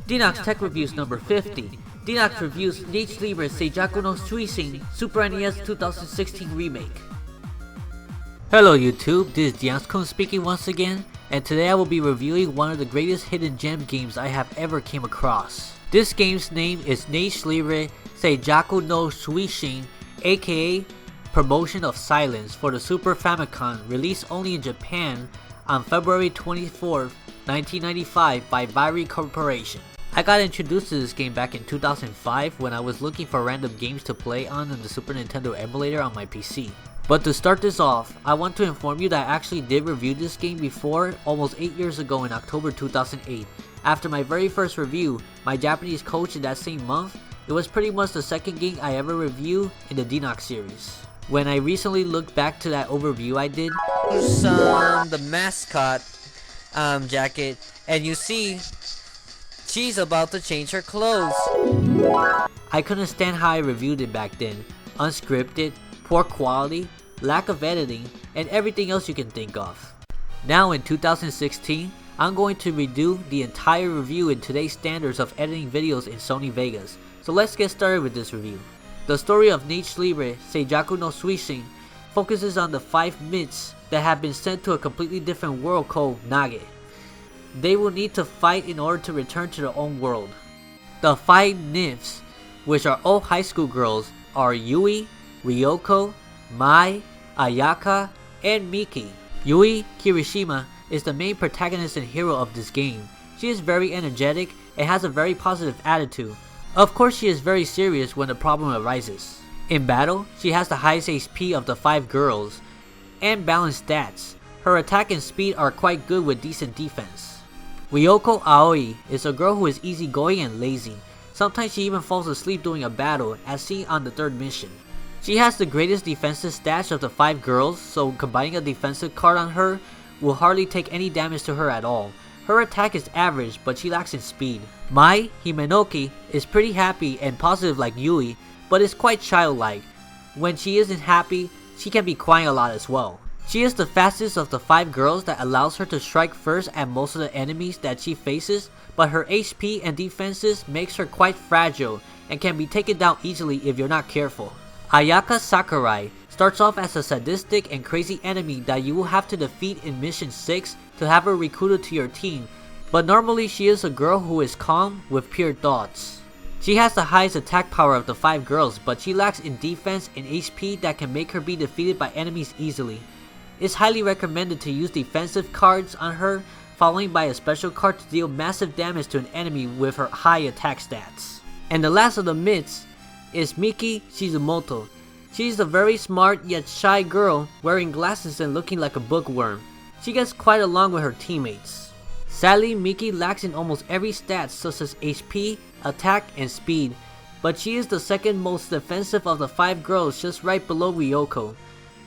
Dinox Tech Reviews number 50. Dinox reviews Nage Libre Seijaku no Suishin Super NES 2016 remake. Hello YouTube, this is Dinox speaking once again, and today I will be reviewing one of the greatest hidden gem games I have ever came across. This game's name is Nage Libre Seijaku no Suishin, aka Promotion of Silence, for the Super Famicom, released only in Japan on February 24th, 1995 by Virey Corporation. I got introduced to this game back in 2005 when I was looking for random games to play on the Super Nintendo emulator on my PC. But to start this off, I want to inform you that I actually did review this game before almost 8 years ago in October 2008. After my very first review, my Japanese coach in that same month, it was pretty much the second game I ever reviewed in the Dinox series. When I recently looked back to that overview I did, the mascot jacket, and you see she's about to change her clothes. I couldn't stand how I reviewed it back then. Unscripted, poor quality, lack of editing, and everything else you can think of. Now in 2016, I'm going to redo the entire review in today's standards of editing videos in Sony Vegas. So let's get started with this review. The story of Nage Libre Seijaku no Suishin focuses on the 5 myths that have been sent to a completely different world called Nage. They will need to fight in order to return to their own world. The 5 nymphs, which are all high school girls, are Yui, Ryoko, Mai, Ayaka, and Miki. Yui Kirishima is the main protagonist and hero of this game. She is very energetic and has a very positive attitude. Of course, she is very serious when a problem arises. In battle, she has the highest HP of the 5 girls and balanced stats. Her attack and speed are quite good with decent defense. Ryoko Aoi is a girl who is easygoing and lazy. Sometimes she even falls asleep during a battle, as seen on the 3rd mission. She has the greatest defensive stats of the 5 girls, so combining a defensive card on her will hardly take any damage to her at all. Her attack is average, but she lacks in speed. Mai Himenoki is pretty happy and positive like Yui, but is quite childlike. When she isn't happy, she can be crying a lot as well. She is the fastest of the 5 girls that allows her to strike first at most of the enemies that she faces, but her HP and defenses makes her quite fragile and can be taken down easily if you're not careful. Ayaka Sakurai starts off as a sadistic and crazy enemy that you will have to defeat in mission 6 to have her recruited to your team, but normally she is a girl who is calm with pure thoughts. She has the highest attack power of the 5 girls, but she lacks in defense and HP that can make her be defeated by enemies easily. It's highly recommended to use defensive cards on her, following by a special card to deal massive damage to an enemy with her high attack stats. And the last of the myths is Miki Shizumoto. She's a very smart yet shy girl wearing glasses and looking like a bookworm. She gets quite along with her teammates. Sadly, Miki lacks in almost every stat such as HP, attack, and speed, but she is the second most defensive of the 5 girls, just right below Ryoko.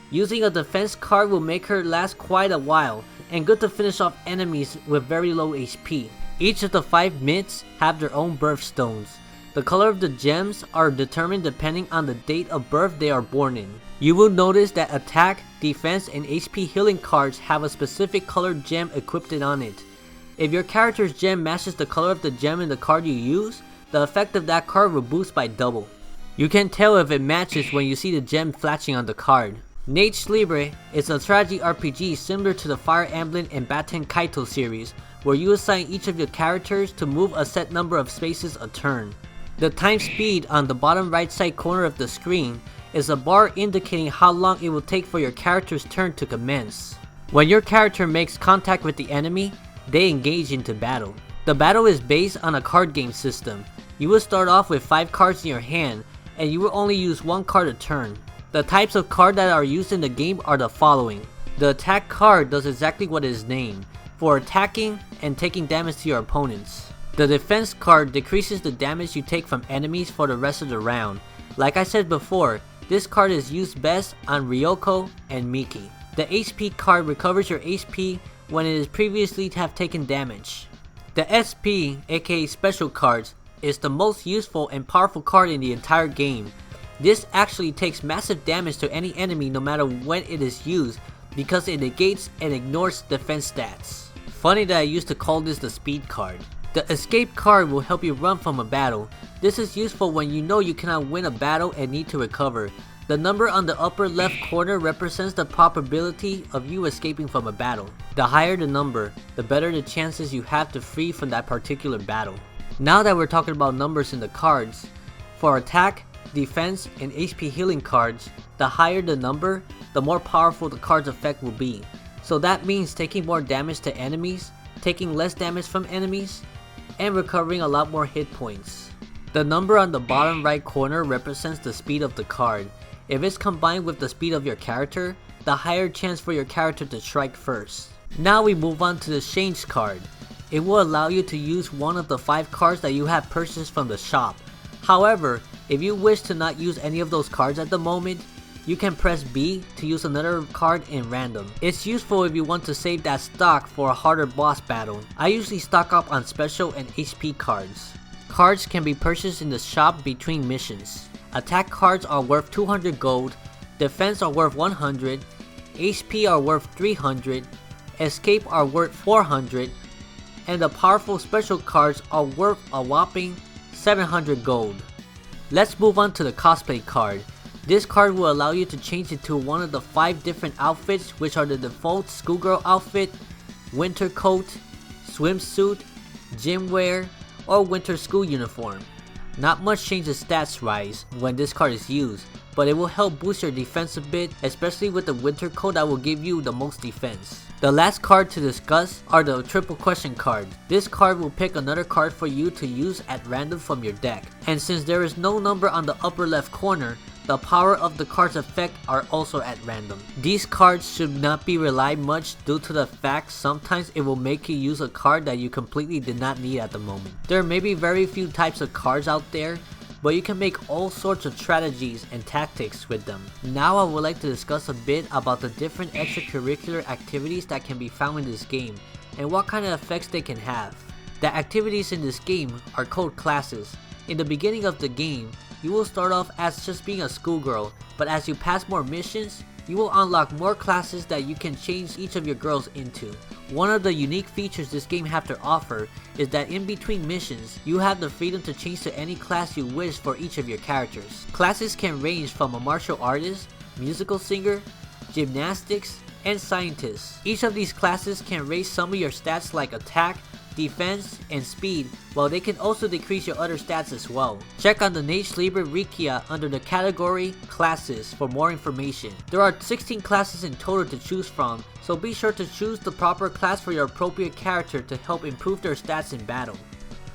Using a defense card will make her last quite a while, and good to finish off enemies with very low HP. Each of the 5 myths have their own birthstones. The color of the gems are determined depending on the date of birth they are born in. You will notice that attack, defense, and HP healing cards have a specific colored gem equipped on it. If your character's gem matches the color of the gem in the card you use, the effect of that card will boost by double. You can tell if it matches when you see the gem flashing on the card. Nage Libre is a strategy RPG similar to the Fire Emblem and Baten Kaito series, where you assign each of your characters to move a set number of spaces a turn. The time speed on the bottom right side corner of the screen is a bar indicating how long it will take for your character's turn to commence. When your character makes contact with the enemy, they engage into battle. The battle is based on a card game system. You will start off with 5 cards in your hand, and you will only use 1 card a turn. The types of cards that are used in the game are the following. The attack card does exactly what it is named, for attacking and taking damage to your opponents. The defense card decreases the damage you take from enemies for the rest of the round. Like I said before, this card is used best on Ryoko and Miki. The HP card recovers your HP when it is previously to have taken damage. The SP, aka Special Cards, is the most useful and powerful card in the entire game. This actually takes massive damage to any enemy no matter when it is used because it negates and ignores defense stats. Funny that I used to call this the speed card. The escape card will help you run from a battle. This is useful when you know you cannot win a battle and need to recover. The number on the upper left corner represents the probability of you escaping from a battle. The higher the number, the better the chances you have to free from that particular battle. Now that we're talking about numbers in the cards, for attack, defense, and HP healing cards, the higher the number, the more powerful the card's effect will be. So that means taking more damage to enemies, taking less damage from enemies, and recovering a lot more hit points. The number on the bottom right corner represents the speed of the card. If it's combined with the speed of your character, the higher chance for your character to strike first. Now we move on to the change card. It will allow you to use one of the 5 cards that you have purchased from the shop. However, if you wish to not use any of those cards at the moment, you can press B to use another card in random. It's useful if you want to save that stock for a harder boss battle. I usually stock up on special and HP cards. Cards can be purchased in the shop between missions. Attack cards are worth 200 gold, defense are worth 100, HP are worth 300, escape are worth 400, and the powerful special cards are worth a whopping 700 gold. Let's move on to the cosplay card. This card will allow you to change into one of the 5 different outfits, which are the default schoolgirl outfit, winter coat, swimsuit, gym wear, or winter school uniform. Not much changes stats rise when this card is used, but it will help boost your defense a bit, especially with the winter coat that will give you the most defense. The last card to discuss are the triple question card. This card will pick another card for you to use at random from your deck, and since there is no number on the upper left corner, the power of the card's effect are also at random. These cards should not be relied much due to the fact sometimes it will make you use a card that you completely did not need at the moment. There may be very few types of cards out there, but you can make all sorts of strategies and tactics with them. Now I would like to discuss a bit about the different extracurricular activities that can be found in this game and what kind of effects they can have. The activities in this game are called classes. In the beginning of the game, you will start off as just being a schoolgirl, but as you pass more missions, you will unlock more classes that you can change each of your girls into. One of the unique features this game has to offer is that in between missions, you have the freedom to change to any class you wish for each of your characters. Classes can range from a martial artist, musical singer, gymnastics, and scientist. Each of these classes can raise some of your stats like attack, defense, and speed, while they can also decrease your other stats as well. Check on the Nage Libre Wikia under the category Classes for more information. There are 16 classes in total to choose from, so be sure to choose the proper class for your appropriate character to help improve their stats in battle.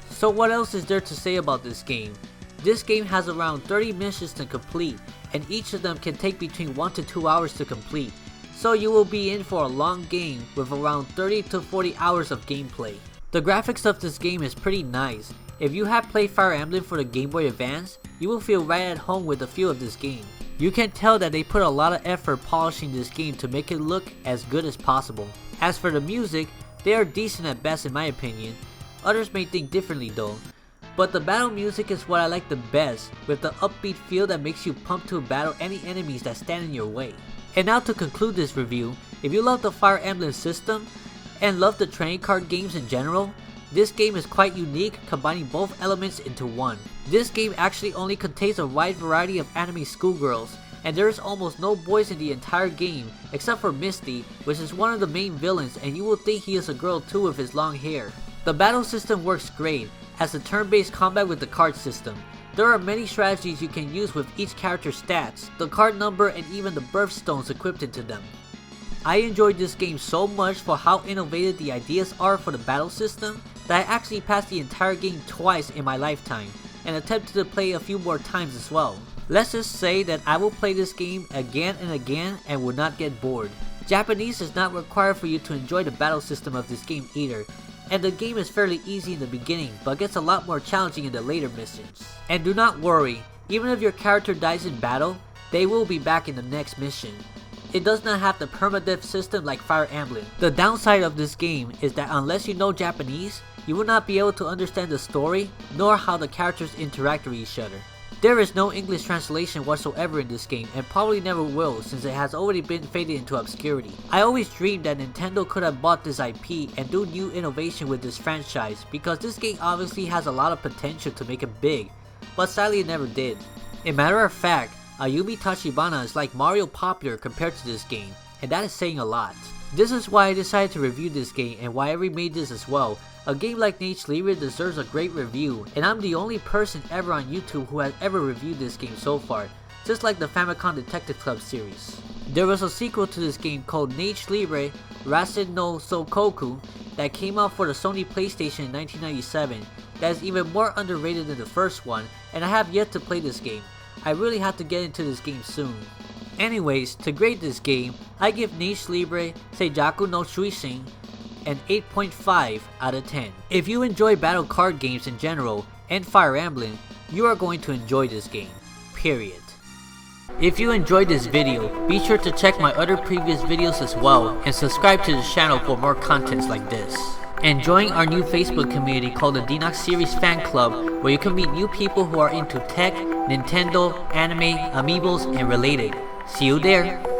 So what else is there to say about this game? This game has around 30 missions to complete, and each of them can take between 1 to 2 hours to complete, so you will be in for a long game with around 30 to 40 hours of gameplay. The graphics of this game is pretty nice. If you have played Fire Emblem for the Game Boy Advance, you will feel right at home with the feel of this game. You can tell that they put a lot of effort polishing this game to make it look as good as possible. As for the music, they are decent at best in my opinion. Others may think differently though. But the battle music is what I like the best, with the upbeat feel that makes you pumped to battle any enemies that stand in your way. And now to conclude this review, if you love the Fire Emblem system, and love the trading card games in general, this game is quite unique, combining both elements into one. This game actually only contains a wide variety of anime schoolgirls, and there is almost no boys in the entire game except for Misty, which is one of the main villains, and you will think he is a girl too with his long hair. The battle system works great, as a turn-based combat with the card system. There are many strategies you can use with each character's stats, the card number, and even the birthstones equipped into them. I enjoyed this game so much for how innovative the ideas are for the battle system that I actually passed the entire game twice in my lifetime and attempted to play a few more times as well. Let's just say that I will play this game again and again and will not get bored. Japanese is not required for you to enjoy the battle system of this game either, and the game is fairly easy in the beginning but gets a lot more challenging in the later missions. And do not worry, even if your character dies in battle, they will be back in the next mission. It does not have the permadeath system like Fire Emblem. The downside of this game is that unless you know Japanese, you will not be able to understand the story nor how the characters interact with each other. There is no English translation whatsoever in this game, and probably never will since it has already been faded into obscurity. I always dreamed that Nintendo could have bought this IP and do new innovation with this franchise, because this game obviously has a lot of potential to make it big, but sadly it never did. A matter of fact, Ayumi Tachibana is like Mario popular compared to this game, and that is saying a lot. This is why I decided to review this game and why I remade this as well. A game like Nage Libre deserves a great review, and I'm the only person ever on YouTube who has ever reviewed this game so far, just like the Famicom Detective Club series. There was a sequel to this game called Nage Libre Rasen no Sokoku that came out for the Sony PlayStation in 1997 that is even more underrated than the first one, and I have yet to play this game. I really have to get into this game soon. Anyways, to grade this game, I give Nage Libre Seijaku no Suishin an 8.5 out of 10. If you enjoy battle card games in general and Fire Emblem, you are going to enjoy this game. Period. If you enjoyed this video, be sure to check my other previous videos as well and subscribe to the channel for more contents like this. And join our new Facebook community called the DNOX Series Fan Club, where you can meet new people who are into tech, Nintendo, anime, amiibos, and related. See you there!